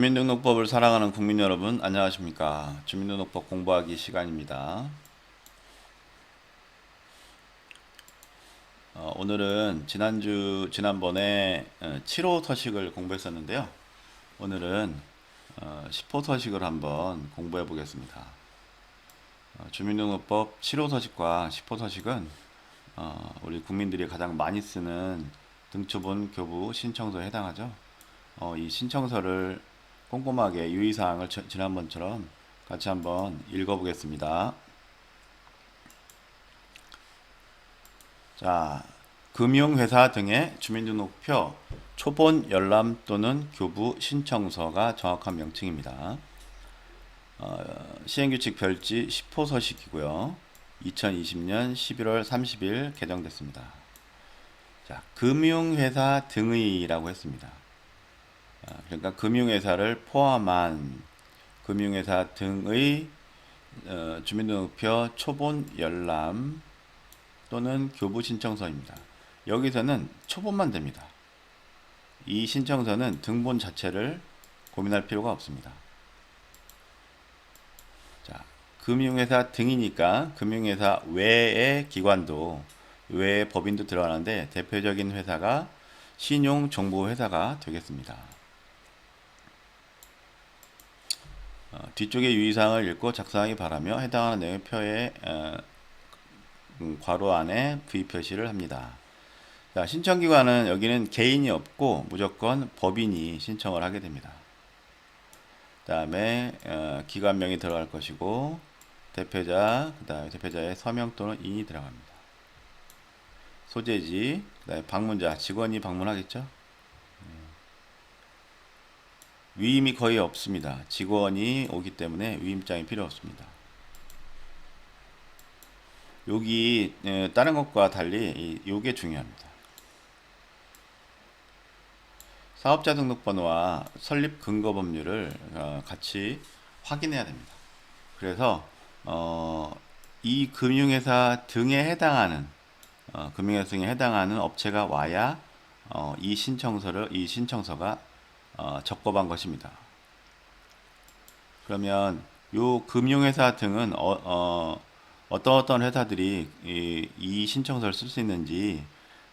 주민등록법을 사랑하는 국민 여러분, 안녕하십니까? 주민등록법 공부하기 시간입니다. 오늘은 지난번에 7호 서식을 공부했었는데요. 오늘은 10호 서식을 한번 공부해 보겠습니다. 주민등록법 7호 서식과 10호 서식은 우리 국민들이 가장 많이 쓰는 등초본 교부 신청서에 해당하죠. 이 신청서를 꼼꼼하게 유의사항을 지난번처럼 같이 한번 읽어보겠습니다. 자, 금융회사 등의 주민등록표 초본 열람 또는 교부 신청서가 정확한 명칭입니다. 시행규칙 별지 10호 서식이고요. 2020년 11월 30일 개정됐습니다. 자, 금융회사 등의라고 했습니다. 그러니까 금융회사를 포함한 금융회사 등의 주민등록표 초본 열람 또는 교부 신청서입니다. 여기서는 초본만 됩니다. 이 신청서는 등본 자체를 고민할 필요가 없습니다. 자, 금융회사 등이니까 금융회사 외의 기관도 외의 법인도 들어가는데 대표적인 회사가 신용정보회사가 되겠습니다. 뒤쪽의 유의사항을 읽고 작성하기 바라며 해당하는 내용의 표에 괄호 안에 V 표시를 합니다. 자, 신청기관은 여기는 개인이 없고 무조건 법인이 신청을 하게 됩니다. 그 다음에 기관명이 들어갈 것이고 대표자, 그 다음에 대표자의 서명 또는 인이 들어갑니다. 소재지, 그 다음에 방문자, 직원이 방문하겠죠. 위임이 거의 없습니다. 직원이 오기 때문에 위임장이 필요 없습니다. 여기 다른 것과 달리 요게 중요합니다. 사업자 등록번호와 설립 근거 법률을 같이 확인해야 됩니다. 그래서 이 금융회사 등에 해당하는 금융회사 등에 해당하는 업체가 와야 이 신청서가 적법한 것입니다. 그러면 요 금융회사 등은 어떤 회사들이 이 신청서를 쓸 수 있는지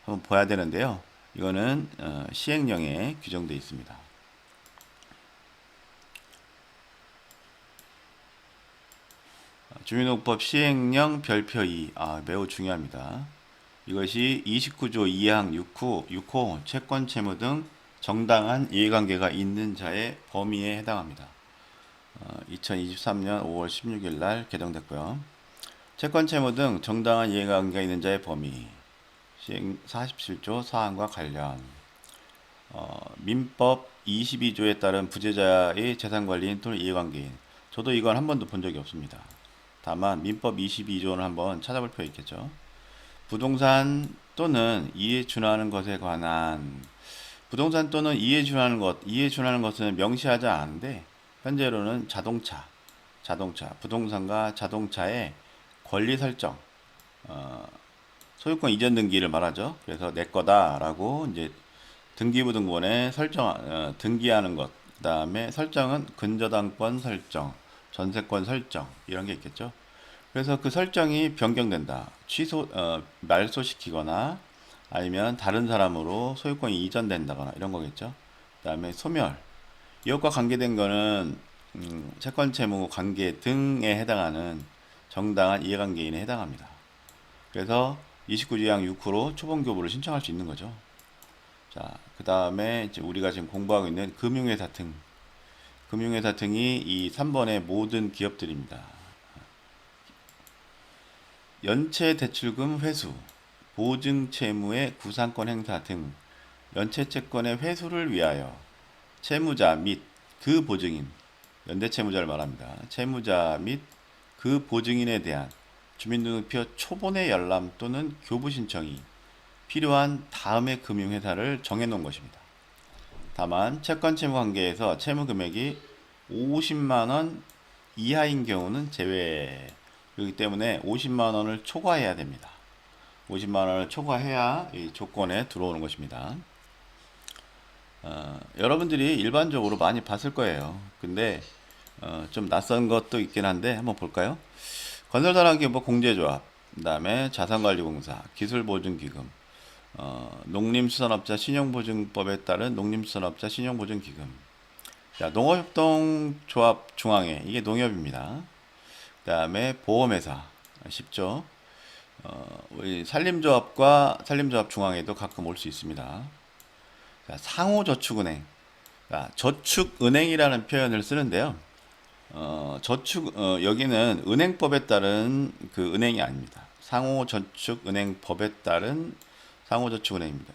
한번 봐야 되는데요. 이거는 시행령에 규정되어 있습니다. 주민등록법 시행령 별표 2 매우 중요합니다. 이것이 29조 2항 6호 채권 채무 등 정당한 이해관계가 있는 자의 범위에 해당합니다. 2023년 5월 16일 날 개정됐고요. 채권 채무 등 정당한 이해관계가 있는 자의 범위 시행 47조 사항과 관련 민법 22조에 따른 부재자의 재산관리인 또는 이해관계인, 저도 이건 한 번도 본 적이 없습니다. 다만 민법 22조는 한번 찾아볼 필요 있겠죠. 부동산 또는 이에 준하는 것에 관한, 부동산 또는 이에 준하는 것은 명시하지 않은데 현재로는 자동차, 부동산과 자동차의 권리 설정, 소유권 이전 등기를 말하죠. 그래서 내 거다라고 이제 등기부등본에 등기하는 것, 그 다음에 설정은 근저당권 설정, 전세권 설정 이런 게 있겠죠. 그래서 그 설정이 변경된다, 말소시키거나 아니면 다른 사람으로 소유권이 이전된다거나 이런 거겠죠. 그 다음에 소멸, 이것과 관계된 거는 채권 채무 관계 등에 해당하는 정당한 이해관계인에 해당합니다. 그래서 29조항 6호로 초본교부를 신청할 수 있는 거죠. 자, 그 다음에 우리가 지금 공부하고 있는 금융회사 등이 이 3번의 모든 기업들입니다. 연체 대출금 회수, 보증채무의 구상권 행사 등 연체채권의 회수를 위하여 채무자 및 그 보증인, 연대채무자를 말합니다. 채무자 및 그 보증인에 대한 주민등록표 초본의 열람 또는 교부 신청이 필요한 다음의 금융회사를 정해놓은 것입니다. 다만 채권 채무 관계에서 채무 금액이 50만원 이하인 경우는 제외. 그렇기 때문에 50만원을 초과해야 됩니다. 50만원을 초과해야 이 조건에 들어오는 것입니다. 여러분들이 일반적으로 많이 봤을 거예요. 근데 좀 낯선 것도 있긴 한데 한번 볼까요? 건설사랑기업 공제조합, 그다음에 자산관리공사, 기술보증기금, 농림수산업자 신용보증법에 따른 농림수산업자 신용보증기금. 자, 농업협동조합 중앙회, 이게 농협입니다. 그다음에 보험회사, 쉽죠? 우리 산림조합 중앙회도 가끔 올 수 있습니다. 자, 상호저축은행. 자, 저축은행이라는 표현을 쓰는데요. 여기는 은행법에 따른 그 은행이 아닙니다. 상호저축은행법에 따른 상호저축은행입니다.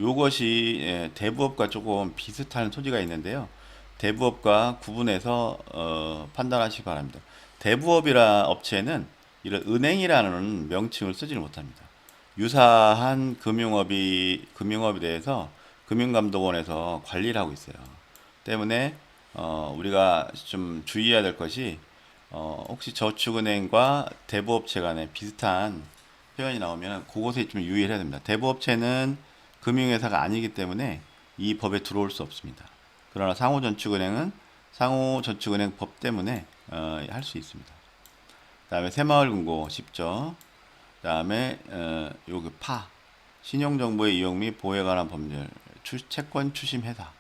요것이 대부업과 조금 비슷한 소지가 있는데요. 대부업과 구분해서 판단하시기 바랍니다. 대부업이라 업체는 이런 은행이라는 명칭을 쓰지를 못합니다. 유사한 금융업에 대해서 금융감독원에서 관리를 하고 있어요. 때문에 우리가 좀 주의해야 될 것이 혹시 저축은행과 대부업체 간에 비슷한 표현이 나오면 그것에 좀 유의를 해야 됩니다. 대부업체는 금융회사가 아니기 때문에 이 법에 들어올 수 없습니다. 그러나 상호저축은행 법 때문에 할 수 있습니다. 그 다음에 새마을금고 쉽죠. 그 다음에 요기 신용정보의 이용 및 보호에 관한 법률, 채권 추심회사.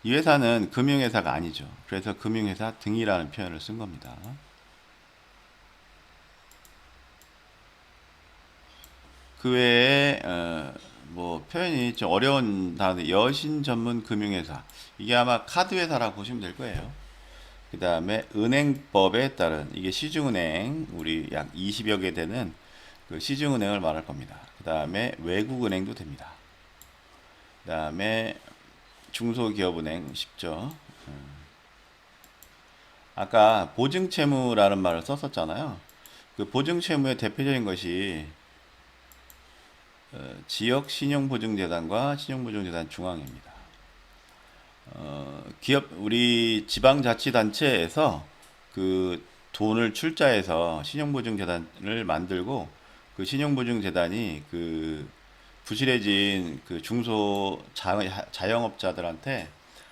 이 회사는 금융회사가 아니죠. 그래서 금융회사 등이라는 표현을 쓴 겁니다. 그 외에 뭐 표현이 좀 어려운 단어, 여신 전문 금융회사. 이게 아마 카드회사라고 보시면 될 거예요. 그 다음에 은행법에 따른, 이게 시중은행, 우리 약 20여 개 되는 그 시중은행을 말할 겁니다. 그 다음에 외국은행도 됩니다. 그 다음에 중소기업은행 쉽죠. 아까 보증채무라는 말을 썼었잖아요. 그 보증채무의 대표적인 것이 지역신용보증재단과 신용보증재단 중앙입니다. 우리 지방자치단체에서 그 돈을 출자해서 신용보증재단을 만들고 그 신용보증재단이 그 부실해진 그 자영업자들한테,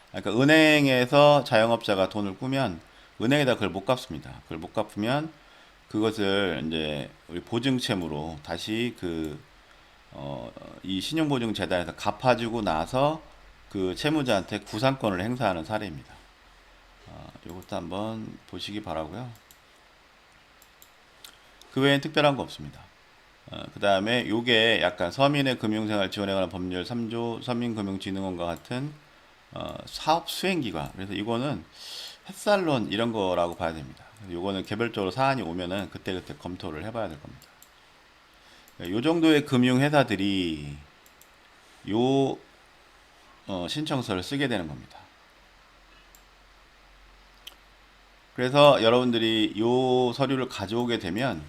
그러니까 은행에서 자영업자가 돈을 꾸면 은행에다 그걸 못 갚습니다. 그걸 못 갚으면 그것을 이제 우리 보증채무로 다시 이 신용보증재단에서 갚아주고 나서 그 채무자한테 구상권을 행사하는 사례입니다. 이것도 한번 보시기 바라고요. 그 외엔 특별한 거 없습니다. 그 다음에 요게 약간 서민의 금융생활 지원에 관한 법률 3조 서민금융진흥원과 같은 사업 수행기관. 그래서 이거는 햇살론 이런 거라고 봐야 됩니다. 요거는 개별적으로 사안이 오면은 그때그때 검토를 해봐야 될 겁니다. 요 정도의 금융회사들이 요 신청서를 쓰게 되는 겁니다. 그래서 여러분들이 요 서류를 가져오게 되면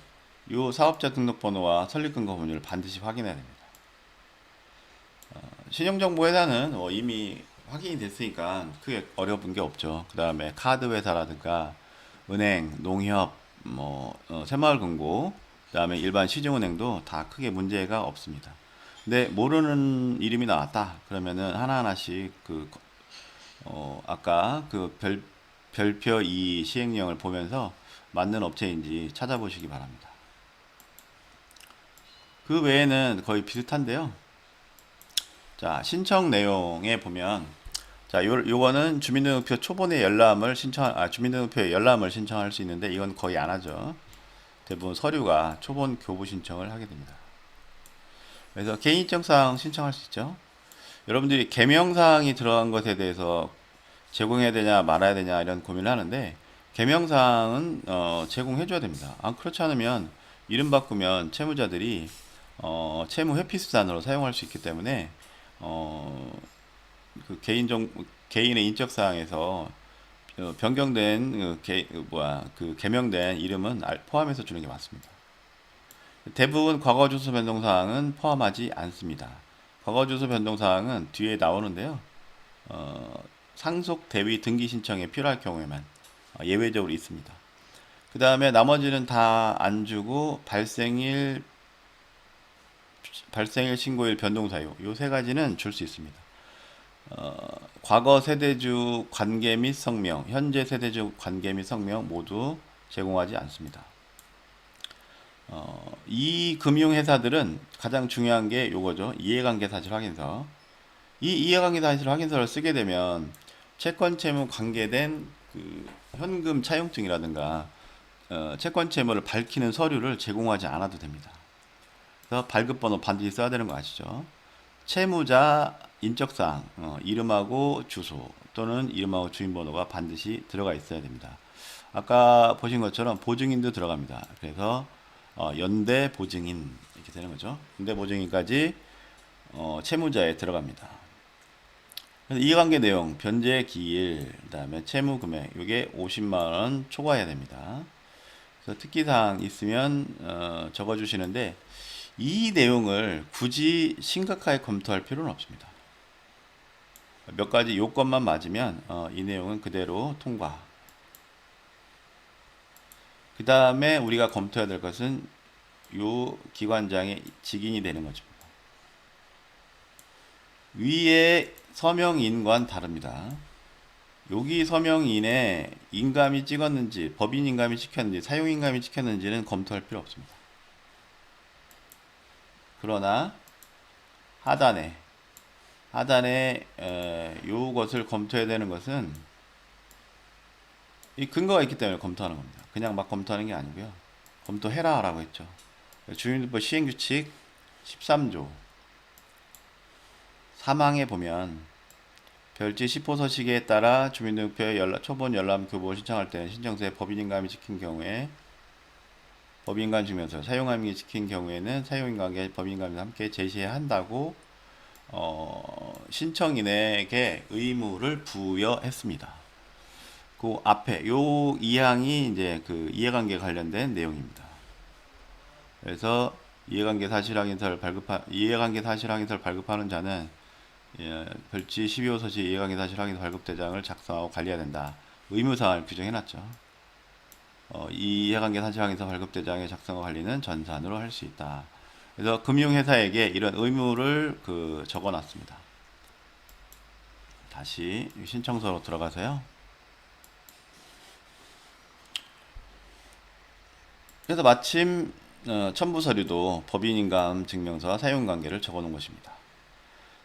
요 사업자 등록번호와 설립근거 법률을 반드시 확인해야 됩니다. 신용정보회사는 이미 확인이 됐으니까 크게 어려운 게 없죠. 그 다음에 카드회사라든가 은행, 농협, 새마을금고, 그 다음에 일반 시중은행도 다 크게 문제가 없습니다. 근데 모르는 이름이 나왔다 그러면은 하나하나씩 아까 별표 이 시행령을 보면서 맞는 업체인지 찾아보시기 바랍니다. 그 외에는 거의 비슷한데요. 자, 신청 내용에 보면, 자, 요거는 주민등록표 초본의 주민등록표의 열람을 신청할 수 있는데 이건 거의 안 하죠. 대부분 서류가 초본 교부 신청을 하게 됩니다. 그래서 개인인증사항 신청할 수 있죠. 여러분들이 개명사항이 들어간 것에 대해서 제공해야 되냐 말아야 되냐 이런 고민을 하는데, 개명사항은 제공해줘야 됩니다. 그렇지 않으면 이름 바꾸면 채무자들이 채무 회피수단으로 사용할 수 있기 때문에 그 개인의 인적사항에서 변경된 개명된 이름은 포함해서 주는 게 맞습니다. 대부분 과거주소 변동사항은 포함하지 않습니다. 과거주소 변동사항은 뒤에 나오는데요. 상속 대위 등기 신청에 필요할 경우에만 예외적으로 있습니다. 그 다음에 나머지는 다 안 주고 발생일 신고일 변동사유 요 세 가지는 줄 수 있습니다. 과거 세대주 관계 및 성명, 현재 세대주 관계 및 성명 모두 제공하지 않습니다. 이 금융회사들은 가장 중요한 게 요거죠. 이해관계 사실 확인서. 이 이해관계 사실 확인서를 쓰게 되면 채권 채무 관계된 그 현금 차용증이라든가 채권 채무를 밝히는 서류를 제공하지 않아도 됩니다. 그래서 발급번호 반드시 써야 되는 거 아시죠? 채무자 인적사항, 이름하고 주소 또는 이름하고 주민번호가 반드시 들어가 있어야 됩니다. 아까 보신 것처럼 보증인도 들어갑니다. 그래서 연대 보증인 이렇게 되는 거죠. 연대 보증인까지 채무자에 들어갑니다. 그래서 이해관계 내용, 변제 기일, 그다음에 채무 금액, 이게 50만 원 초과해야 됩니다. 그래서 특기사항 있으면 적어주시는데 이 내용을 굳이 심각하게 검토할 필요는 없습니다. 몇 가지 요건만 맞으면 이 내용은 그대로 통과. 그 다음에 우리가 검토해야 될 것은 요 기관장의 직인이 되는 거죠. 위에 서명인과는 다릅니다. 여기 서명인의 인감이 찍었는지, 법인 인감이 찍혔는지, 사용 인감이 찍혔는지는 검토할 필요 없습니다. 그러나 하단에 요것을 검토해야 되는 것은 이 근거가 있기 때문에 검토하는 겁니다. 그냥 막 검토하는 게 아니고요. 검토해라 라고 했죠. 주민등록법 시행규칙 13조 3항에 보면 별지 10호 서식에 따라 주민등록표에 초본 열람 교부를 신청할 때는 신청서에 법인인감이 찍힌 경우에 법인인감 증명서, 사용인감이 찍힌 경우에는 사용인감과 법인인감이 함께 제시해야 한다고 신청인에게 의무를 부여했습니다. 그 앞에 요 2항이 이제 그 이해관계 관련된 내용입니다. 그래서 이해관계 사실확인서를 발급하는 자는 별지 12호 서식 이해관계 사실확인서 발급대장을 작성하고 관리해야 된다. 의무사항을 규정해놨죠. 이 이해관계 사실확인서 발급대장의 작성과 관리는 전산으로 할 수 있다. 그래서 금융회사에게 이런 의무를 적어놨습니다. 다시 신청서로 들어가서요. 그래서 마침 첨부 서류도 법인인감 증명서와 사용관계를 적어놓은 것입니다.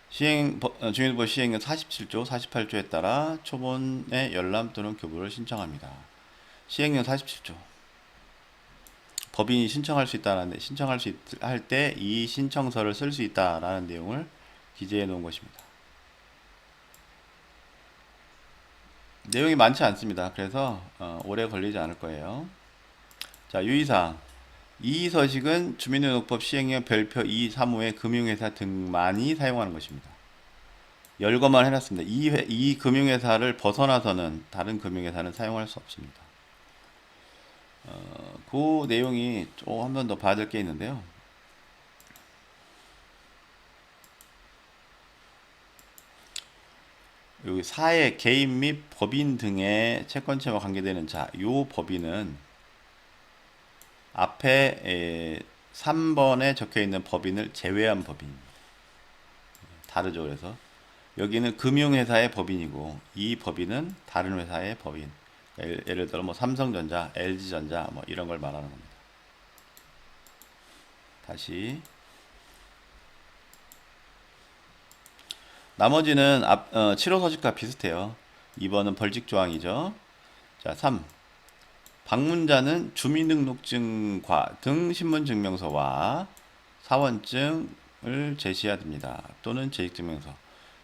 주민등록법 시행령 47조, 48조에 따라 초본의 열람 또는 교부를 신청합니다. 시행령 47조. 법인이 신청할 수 있다라는 신청할 수 할 때 이 신청서를 쓸 수 있다라는 내용을 기재해 놓은 것입니다. 내용이 많지 않습니다. 그래서 오래 걸리지 않을 거예요. 자, 유의사항. 이 서식은 주민등록법 시행령 별표 2, 3호의 금융회사 등만이 사용하는 것입니다. 열거만 해놨습니다. 이 금융회사를 벗어나서는 다른 금융회사는 사용할 수 없습니다. 그 내용이 좀 한 번 더 봐야 될 게 있는데요. 여기 사회, 개인 및 법인 등의 채권채무와 관계되는 자, 요 법인은 앞에 3번에 적혀 있는 법인을 제외한 법인. 다르죠. 그래서 여기는 금융회사의 법인이고 이 법인은 다른 회사의 법인. 예를 들어 뭐 삼성전자, LG전자 뭐 이런 걸 말하는 겁니다. 다시 나머지는 7호 서식과 비슷해요. 2번은 벌칙조항이죠. 자, 3. 방문자는 주민등록증과 등 신분증명서와 사원증을 제시해야 됩니다. 또는 재직증명서.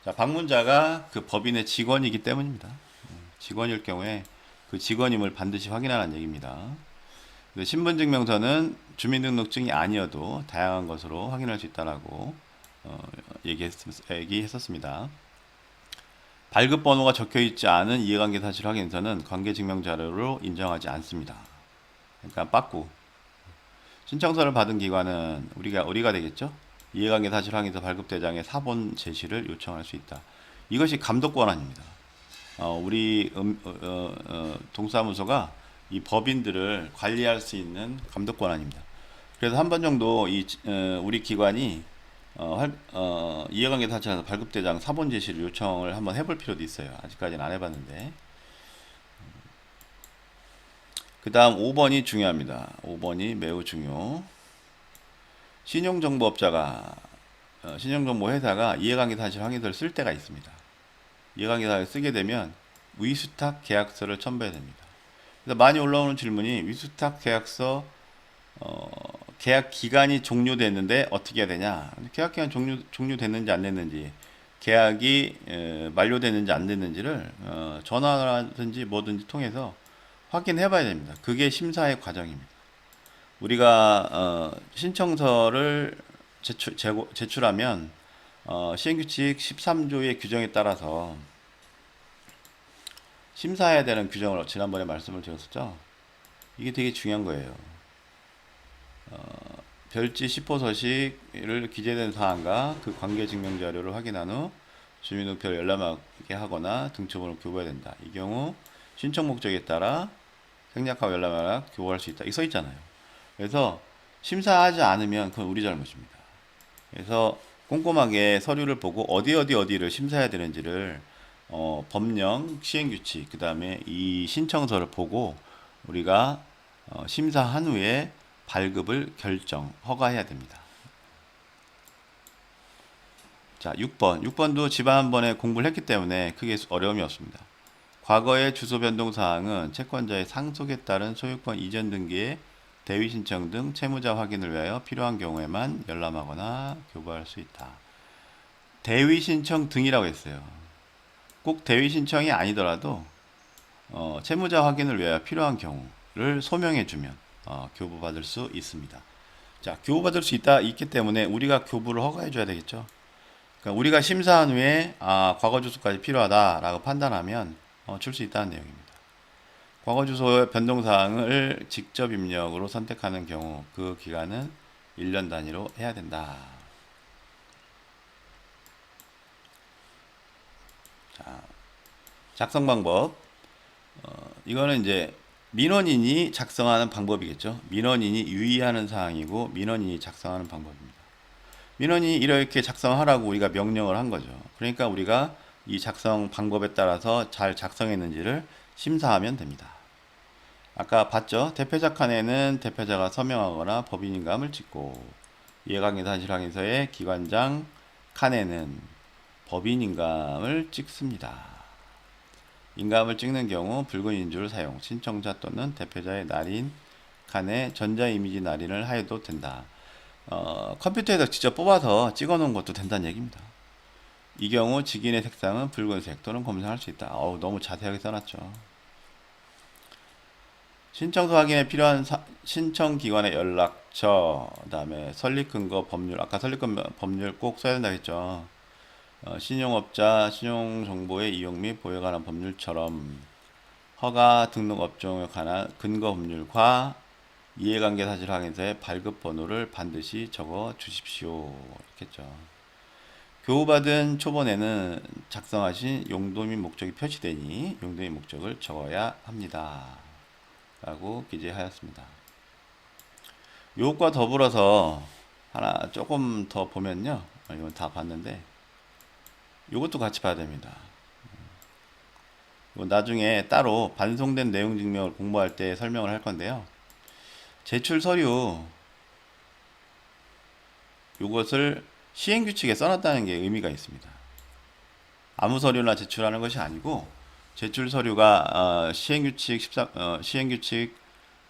자, 방문자가 그 법인의 직원이기 때문입니다. 직원일 경우에 그 직원임을 반드시 확인하라는 얘기입니다. 신분증명서는 주민등록증이 아니어도 다양한 것으로 확인할 수 있다라고 얘기했었습니다. 발급번호가 적혀있지 않은 이해관계 사실 확인서는 관계증명자료로 인정하지 않습니다. 그러니까 빠꾸. 신청서를 받은 기관은 우리가 되겠죠? 이해관계 사실 확인서 발급대장의 사본 제시를 요청할 수 있다. 이것이 감독 권한입니다. 우리 동사무소가 이 법인들을 관리할 수 있는 감독 권한입니다. 그래서 한 번 정도 우리 기관이 이해관계 사찰에서 발급대장 사본 제시를 요청을 한번 해볼 필요도 있어요. 아직까지는 안 해봤는데. 그 다음 5번이 중요합니다. 5번이 매우 중요. 신용정보업자가 신용정보회사가 이해관계 사실 확인서를 쓸 때가 있습니다. 이해관계 사실을 쓰게 되면 위수탁 계약서를 첨부해야 됩니다. 그래서 많이 올라오는 질문이 위수탁 계약서 계약 기간이 종료됐는데 어떻게 해야 되냐? 계약 기간 종료됐는지 안 됐는지, 계약이 만료됐는지 안 됐는지를 전화라든지 뭐든지 통해서 확인해 봐야 됩니다. 그게 심사의 과정입니다. 우리가 신청서를 제출하면 시행규칙 13조의 규정에 따라서 심사해야 되는 규정을 지난번에 말씀을 드렸었죠. 이게 되게 중요한 거예요. 별지 10호 서식을 기재된 사항과 그 관계 증명 자료를 확인한 후 주민등록표를 열람하게 하거나 등초본을 교부해야 된다. 이 경우 신청 목적에 따라 생략하고 열람하거나 교부할 수 있다. 이거 써 있잖아요. 그래서 심사하지 않으면 그건 우리 잘못입니다. 그래서 꼼꼼하게 서류를 보고 어디를 심사해야 되는지를 법령, 시행규칙, 그 다음에 이 신청서를 보고 우리가 심사한 후에 발급을 허가해야 됩니다. 자, 6번. 6번도 지난번에 공부를 했기 때문에 크게 어려움이 없습니다. 과거의 주소 변동 사항은 채권자의 상속에 따른 소유권 이전 등기의 대위 신청 등 채무자 확인을 위하여 필요한 경우에만 열람하거나 교부할 수 있다. 대위 신청 등이라고 했어요. 꼭 대위 신청이 아니더라도 채무자 확인을 위하여 필요한 경우를 소명해주면 교부받을 수 있습니다. 자, 교부받을 수 있기 때문에 우리가 교부를 허가해줘야 되겠죠. 그러니까 우리가 심사한 후에 과거 주소까지 필요하다라고 판단하면 줄 수 있다는 내용입니다. 과거 주소의 변동사항을 직접 입력으로 선택하는 경우 그 기간은 1년 단위로 해야 된다. 자, 작성 방법. 이거는 이제 민원인이 작성하는 방법이겠죠. 민원인이 유의하는 사항이고 민원인이 작성하는 방법입니다. 민원인이 이렇게 작성하라고 우리가 명령을 한 거죠. 그러니까 우리가 이 작성 방법에 따라서 잘 작성했는지를 심사하면 됩니다. 아까 봤죠? 대표자 칸에는 대표자가 서명하거나 법인인감을 찍고 이해관계 사실 확인서의 기관장 칸에는 법인인감을 찍습니다. 인감을 찍는 경우 붉은 인주를 사용, 신청자 또는 대표자의 날인 칸에 전자이미지 날인을 하여도 된다. 컴퓨터에서 직접 뽑아서 찍어 놓은 것도 된다는 얘기입니다. 이 경우 직인의 색상은 붉은색 또는 검정할 수 있다. 너무 자세하게 써놨죠. 신청서 확인에 필요한 신청기관의 연락처, 그 다음에 설립근거 법률, 아까 설립근거 법률 꼭 써야 된다 했죠. 신용업자 신용정보의 이용 및 보호에 관한 법률처럼 허가 등록 업종에 관한 근거 법률과 이해관계 사실 확인서의 발급 번호를 반드시 적어 주십시오. 이렇겠죠. 교부받은 초본에는 작성하신 용도 및 목적이 표시되니 용도 및 목적을 적어야 합니다. 라고 기재하였습니다. 요것과 더불어서 하나 조금 더 보면요. 이건 다 봤는데 요것도 같이 봐야 됩니다. 나중에 따로 반송된 내용 증명을 공부할 때 설명을 할 건데요. 제출 서류 요것을 시행규칙에 써놨다는 게 의미가 있습니다. 아무 서류나 제출하는 것이 아니고 제출 서류가 시행규칙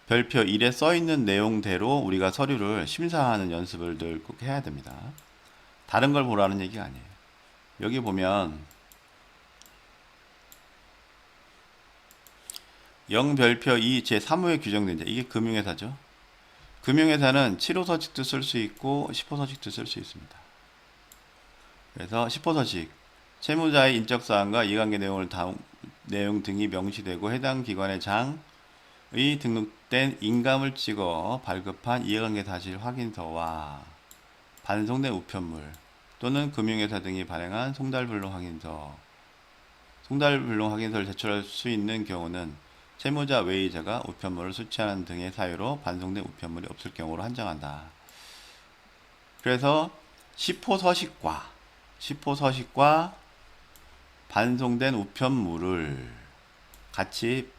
별표 1에 써있는 내용대로 우리가 서류를 심사하는 연습을 늘 꼭 해야 됩니다. 다른 걸 보라는 얘기가 아니에요. 여기 보면 0별표 2 제3호에 규정된 자, 이게 금융회사죠. 금융회사는 7호 서식도 쓸 수 있고 10호 서식도 쓸 수 있습니다. 그래서 10호 서식, 채무자의 인적사항과 이해관계 내용 등이 명시되고 해당 기관의 장의 등록된 인감을 찍어 발급한 이해관계 사실 확인서와 반송된 우편물 또는 금융회사 등이 발행한 송달불능 확인서, 송달불능 확인서를 제출할 수 있는 경우는 채무자 외의자가 우편물을 수취하는 등의 사유로 반송된 우편물이 없을 경우로 한정한다. 그래서 시포서식과 반송된 우편물을 같이